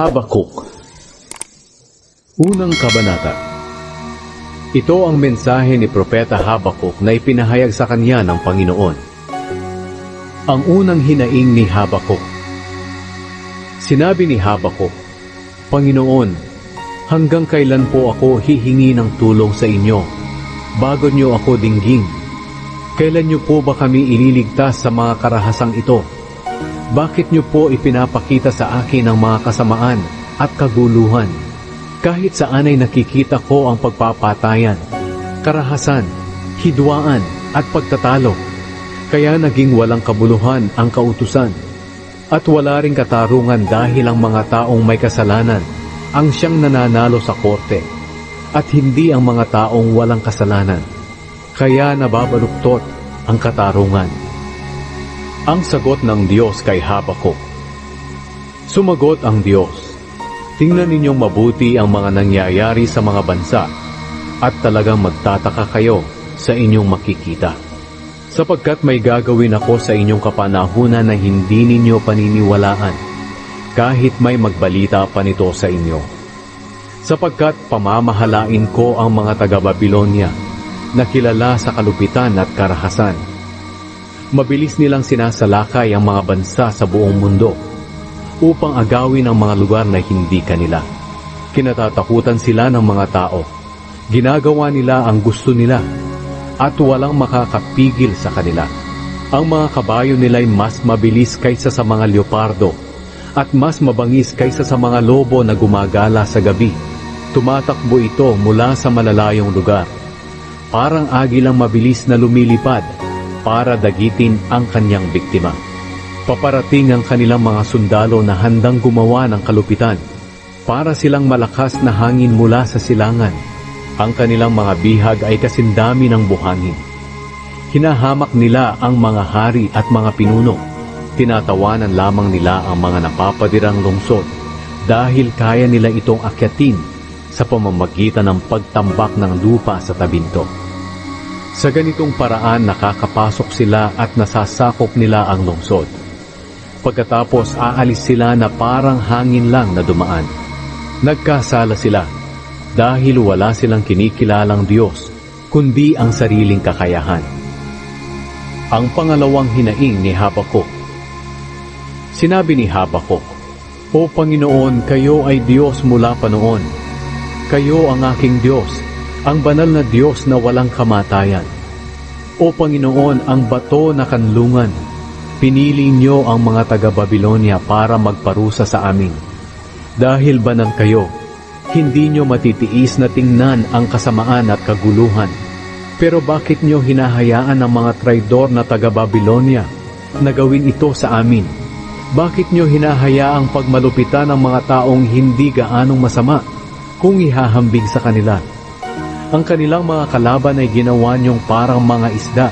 Habakuk. Unang kabanata. Ito ang mensahe ni Propeta Habakuk na ipinahayag sa kanya ng Panginoon. Ang unang hinaing ni Habakuk. Sinabi ni Habakuk, Panginoon, hanggang kailan po ako hihingi ng tulong sa inyo bago niyo ako dinggin? Kailan niyo po ba kami ililigtas sa mga karahasang ito? Bakit niyo po ipinapakita sa akin ang mga kasamaan at kaguluhan? Kahit saan ay nakikita ko ang pagpapatayan, karahasan, hidwaan at pagtatalo. Kaya naging walang kabuluhan ang kautusan. At wala ring katarungan dahil ang mga taong may kasalanan ang siyang nananalo sa korte. At hindi ang mga taong walang kasalanan. Kaya nababaluktot ang katarungan. Ang sagot ng Diyos kay Habakuk. Sumagot ang Diyos, tingnan ninyong mabuti ang mga nangyayari sa mga bansa at talagang magtataka kayo sa inyong makikita. Sapagkat may gagawin ako sa inyong kapanahunan na hindi ninyo paniniwalaan, kahit may magbalita pa nito sa inyo. Sapagkat pamamahalain ko ang mga taga-Babilonya na kilala sa kalupitan at karahasan. Mabilis nilang sinasalakay ang mga bansa sa buong mundo upang agawin ang mga lugar na hindi kanila. Kinatatakutan sila ng mga tao. Ginagawa nila ang gusto nila at walang makakapigil sa kanila. Ang mga kabayo nila'y mas mabilis kaysa sa mga leopardo at mas mabangis kaysa sa mga lobo na gumagala sa gabi. Tumatakbo ito mula sa malalayong lugar. Parang agilang mabilis na lumilipad para dagitin ang kanyang biktima. Paparating ang kanilang mga sundalo na handang gumawa ng kalupitan. Para silang malakas na hangin mula sa silangan. Ang kanilang mga bihag ay kasindami ng buhangin. Hinahamak nila ang mga hari at mga pinuno. Tinatawanan lamang nila ang mga napapadirang lungsod dahil kaya nila itong akyatin sa pamamagitan ng pagtambak ng lupa sa tabinto. Sa ganitong paraan nakakapasok sila at nasasakop nila ang lungsod. Pagkatapos aalis sila na parang hangin lang na dumaan. Nagkasala sila dahil wala silang kinikilalang Diyos kundi ang sariling kakayahan. Ang pangalawang hinaing ni Habakuk. Sinabi ni Habakuk, O Panginoon, kayo ay Diyos mula pa noon. Kayo ang aking Diyos, ang banal na Diyos na walang kamatayan. O Panginoon, ang bato na kanlungan, pinili niyo ang mga taga-Babilonya para magparusa sa amin. Dahil banal kayo, hindi niyo matitiis na tingnan ang kasamaan at kaguluhan. Pero bakit niyo hinahayaan ang mga traidor na taga-Babilonya na gawin ito sa amin? Bakit niyo hinahayaang pagmalupitan ng mga taong hindi gaanong masama kung ihahambing sa kanila? Ang kanilang mga kalaban ay ginawa niyong parang mga isda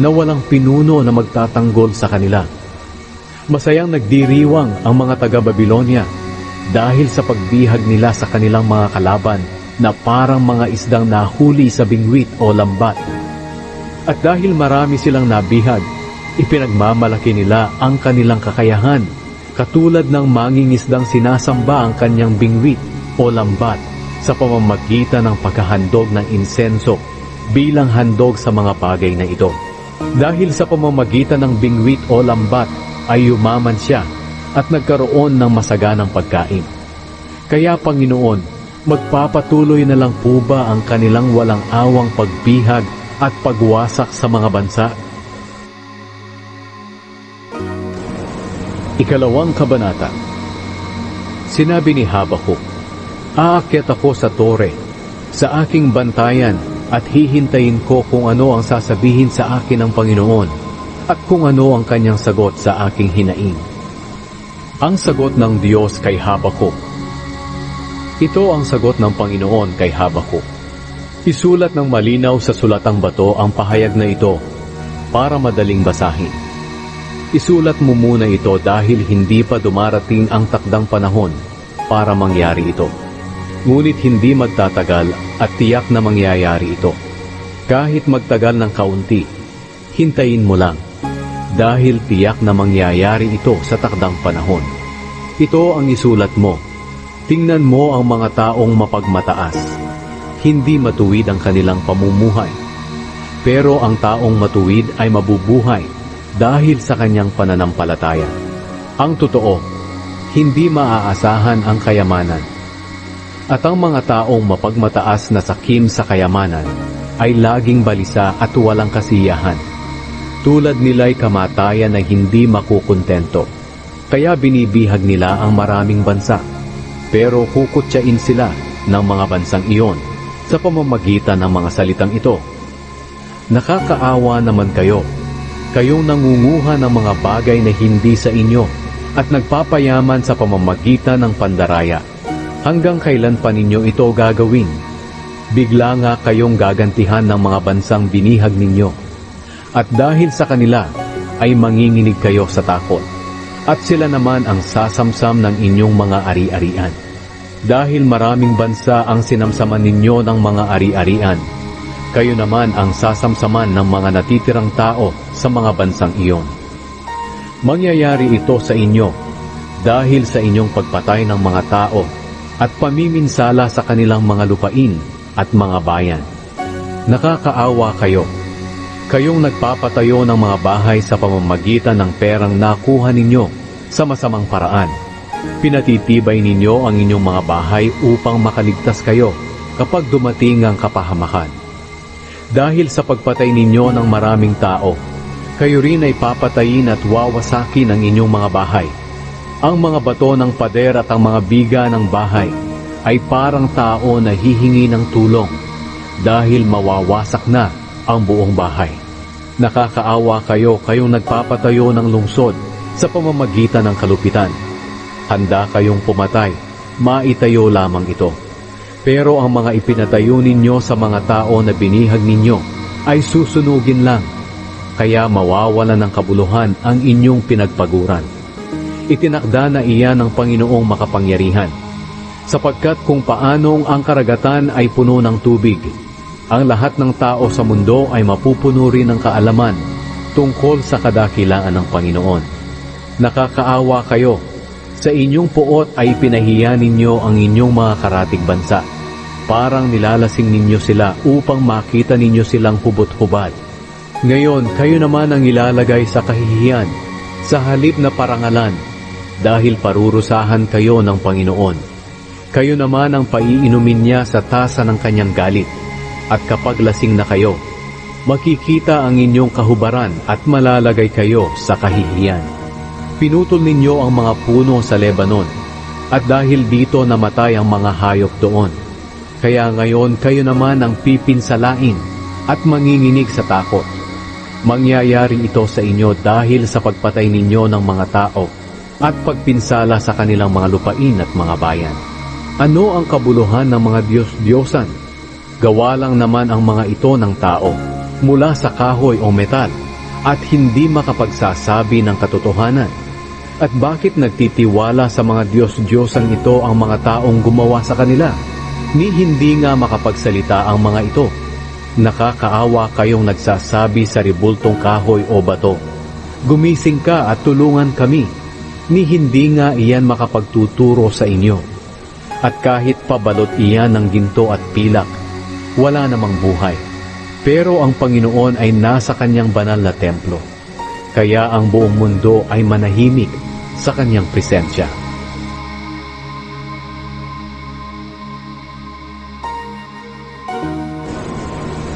na walang pinuno na magtatanggol sa kanila. Masayang nagdiriwang ang mga taga-Babilonya dahil sa pagbihag nila sa kanilang mga kalaban na parang mga isdang nahuli sa bingwit o lambat. At dahil marami silang nabihag, ipinagmamalaki nila ang kanilang kakayahan, katulad ng mangingisdang sinasamba ang kanyang bingwit o lambat sa pamamagitan ng paghahandog ng insenso bilang handog sa mga bagay na ito. Dahil sa pamamagitan ng bingwit o lambat ay yumaman siya at nagkaroon ng masaganang pagkain. Kaya Panginoon, magpapatuloy na lang po ba ang kanilang walang awang pagbihag at pagwasak sa mga bansa? Ikalawang kabanata. Sinabi ni Habakuk, Aakyat ako sa tore, sa aking bantayan, at hihintayin ko kung ano ang sasabihin sa akin ng Panginoon, at kung ano ang kanyang sagot sa aking hinaing. Ang sagot ng Diyos kay Habakuk. Ito ang sagot ng Panginoon kay Habakuk. Isulat ng malinaw sa sulatang bato ang pahayag na ito, para madaling basahin. Isulat mo muna ito dahil hindi pa dumarating ang takdang panahon para mangyari ito. Ngunit hindi magtatagal at tiyak na mangyayari ito. Kahit magtagal ng kaunti, hintayin mo lang, dahil tiyak na mangyayari ito sa takdang panahon. Ito ang isulat mo Tingnan mo ang mga taong mapagmataas. Hindi matuwid ang kanilang pamumuhay. Pero ang taong matuwid ay mabubuhay dahil sa kanyang pananampalataya. Ang totoo, hindi maaasahan ang kayamanan. At ang mga taong mapagmataas na sakim sa kayamanan ay laging balisa at walang kasiyahan. Tulad nila'y kamatayan na hindi makukontento. Kaya binibihag nila ang maraming bansa. Pero kukutsain sila ng mga bansang iyon sa pamamagitan ng mga salitang ito. Nakakaawa naman kayo. Kayong nangunguha ng mga bagay na hindi sa inyo at nagpapayaman sa pamamagitan ng pandaraya. Hanggang kailan pa ninyo ito gagawin? Bigla nga kayong gagantihan ng mga bansang binihag ninyo. At dahil sa kanila ay manginginig kayo sa takot. At sila naman ang sasamsam ng inyong mga ari-arian. Dahil maraming bansa ang sinamsaman ninyo ng mga ari-arian, kayo naman ang sasamsaman ng mga natitirang tao sa mga bansang iyon. Mangyayari ito sa inyo dahil sa inyong pagpatay ng mga tao at pamiminsala sa kanilang mga lupain at mga bayan. Nakakaawa kayo. Kayong nagpapatayo ng mga bahay sa pamamagitan ng perang nakuha ninyo sa masamang paraan. Pinatitibay ninyo ang inyong mga bahay upang makaligtas kayo kapag dumating ang kapahamakan. Dahil sa pagpatay ninyo ng maraming tao, kayo rin ay papatayin at wawasakin ang inyong mga bahay. Ang mga bato ng pader at ang mga biga ng bahay ay parang tao na hihingi ng tulong dahil mawawasak na ang buong bahay. Nakakaawa kayo kayong nagpapatayo ng lungsod sa pamamagitan ng kalupitan. Handa kayong pumatay, maitayo lamang ito. Pero ang mga ipinatayo ninyo sa mga tao na binihag ninyo ay susunugin lang, kaya mawawalan ng kabuluhan ang inyong pinagpaguran. Itinakda na iyan ng Panginoong makapangyarihan, sapagkat kung paanong ang karagatan ay puno ng tubig, ang lahat ng tao sa mundo ay mapupuno rin ng kaalaman tungkol sa kadakilaan ng Panginoon. Nakakaawa kayo. Sa inyong puot ay pinahiya ninyo ang inyong mga karatig bansa. Parang nilalasing ninyo sila upang makita ninyo silang hubot-hubad. Ngayon, kayo naman ang ilalagay sa kahihiyan, sa halip na parangalan, dahil parurusahan kayo ng Panginoon. Kayo naman ang paiinumin niya sa tasa ng kanyang galit. At kapag lasing na kayo, makikita ang inyong kahubaran at malalagay kayo sa kahihiyan. Pinutol ninyo ang mga puno sa Lebanon, at dahil dito namatay ang mga hayop doon. Kaya ngayon kayo naman ang pipinsalain at manginginig sa takot. Mangyayari ito sa inyo dahil sa pagpatay ninyo ng mga tao at pagpinsala sa kanilang mga lupain at mga bayan. Ano ang kabuluhan ng mga Diyos-Diyosan? Gawa lang naman ang mga ito ng tao mula sa kahoy o metal at hindi makapagsasabi ng katotohanan. At bakit nagtitiwala sa mga Diyos-Diyosang ito ang mga taong gumawa sa kanila? Ni hindi nga makapagsalita ang mga ito. Nakakaawa kayong nagsasabi sa ribultong kahoy o bato, "Gumising ka at tulungan kami." Ni hindi nga iyan makapagtuturo sa inyo. At kahit pabalot iyan ng ginto at pilak, wala namang buhay. Pero ang Panginoon ay nasa kanyang banal na templo. Kaya ang buong mundo ay manahimik sa kanyang presensya.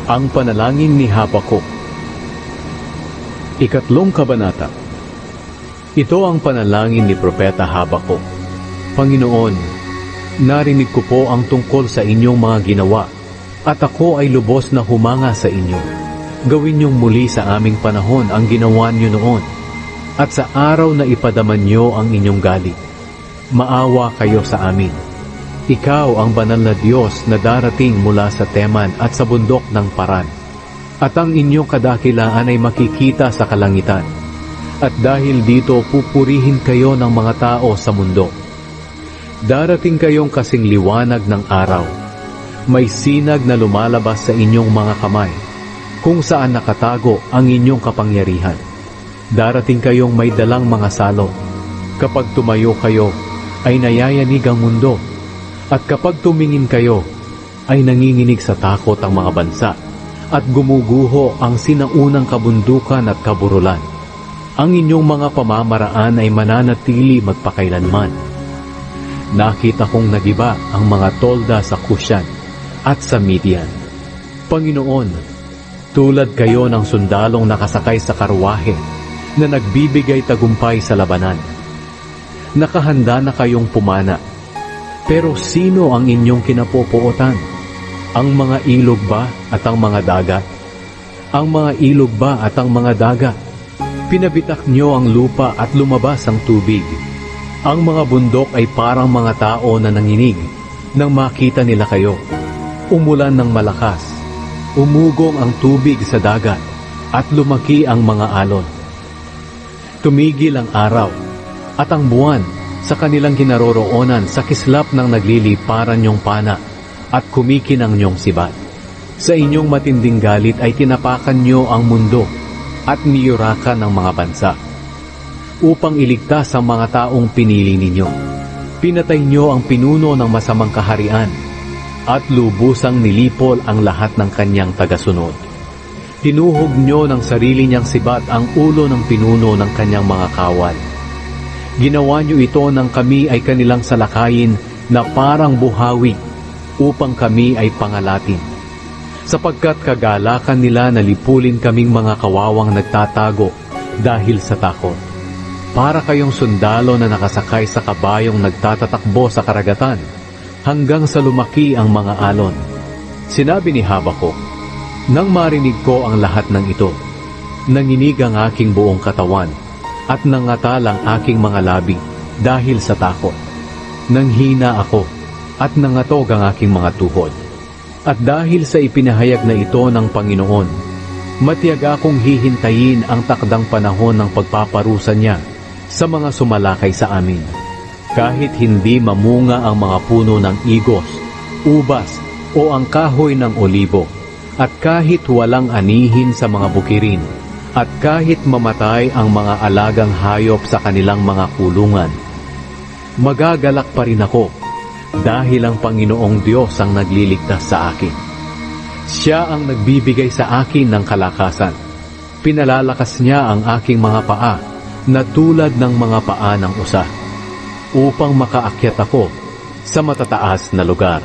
Ang panalangin ni Habakuk. Ikatlong kabanata. Ito ang panalangin ni Propeta Habakuk. Panginoon, narinig ko po ang tungkol sa inyong mga ginawa, at ako ay lubos na humanga sa inyo. Gawin niyong muli sa aming panahon ang ginawa niyo noon, at sa araw na ipadaman niyo ang inyong galit. Maawa kayo sa amin. Ikaw ang banal na Diyos na darating mula sa Teman at sa bundok ng Paran. At ang inyong kadakilaan ay makikita sa kalangitan. At dahil dito pupurihin kayo ng mga tao sa mundo. Darating kayong kasing liwanag ng araw. May sinag na lumalabas sa inyong mga kamay, kung saan nakatago ang inyong kapangyarihan. Darating kayong may dalang mga salo. Kapag tumayo kayo, ay nayayanig ang mundo, At kapag tumingin kayo, ay nanginginig sa takot ang mga bansa at gumuguho ang sinaunang kabundukan at kaburulan. Ang inyong mga pamamaraan ay mananatili magpakailanman. Nakita kong nagiba ang mga tolda sa Kushan at sa Midian. Panginoon, tulad kayo ng sundalong nakasakay sa karwahe na nagbibigay tagumpay sa labanan. Nakahanda na kayong pumana. Pero sino ang inyong kinapupuotan? Ang mga ilog ba at ang mga dagat? Ang mga ilog ba at ang mga dagat? Pinabitak nyo ang lupa at lumabas ang tubig. Ang mga bundok ay parang mga tao na nanginig nang makita nila kayo. Umulan ng malakas. Umugong ang tubig sa dagat at lumaki ang mga alon. Tumigil ang araw at ang buwan sa kanilang kinaroroonan sa kislap ng nagliliparan niyong pana at kumikinang niyong sibat. Sa inyong matinding galit ay tinapakan niyo ang mundo at niyurakan ng mga bansa upang iligtas ang mga taong pinili ninyo. Pinatay niyo ang pinuno ng masamang kaharian at lubusang nilipol ang lahat ng kanyang tagasunod. Tinuhog niyo ng sarili niyang sibat ang ulo ng pinuno ng kanyang mga kawal. Ginawa niyo ito nang kami ay kanilang salakayin na parang buhawi upang kami ay pangalatin. Sapagkat kagalakan nila na lipulin kaming mga kawawang nagtatago dahil sa takot. Para kayong sundalo na nakasakay sa kabayong nagtatatakbo sa karagatan hanggang sa lumaki ang mga alon. Sinabi ni Habakuk, nang marinig ko ang lahat ng ito, nanginig ang aking buong katawan at nangatal ang aking mga labi dahil sa takot. Nanghina ako at nangatog ang aking mga tuhod. At dahil sa ipinahayag na ito ng Panginoon, matiyag akong hihintayin ang takdang panahon ng pagpaparusa niya sa mga sumalakay sa amin. Kahit hindi mamunga ang mga puno ng igos, ubas o ang kahoy ng olibo, at kahit walang anihin sa mga bukirin, at kahit mamatay ang mga alagang hayop sa kanilang mga kulungan, magagalak pa rin ako dahil ang Panginoong Diyos ang nagliligtas sa akin. Siya ang nagbibigay sa akin ng kalakasan. Pinalalakas niya ang aking mga paa na tulad ng mga paa ng usa upang makaakyat ako sa matataas na lugar.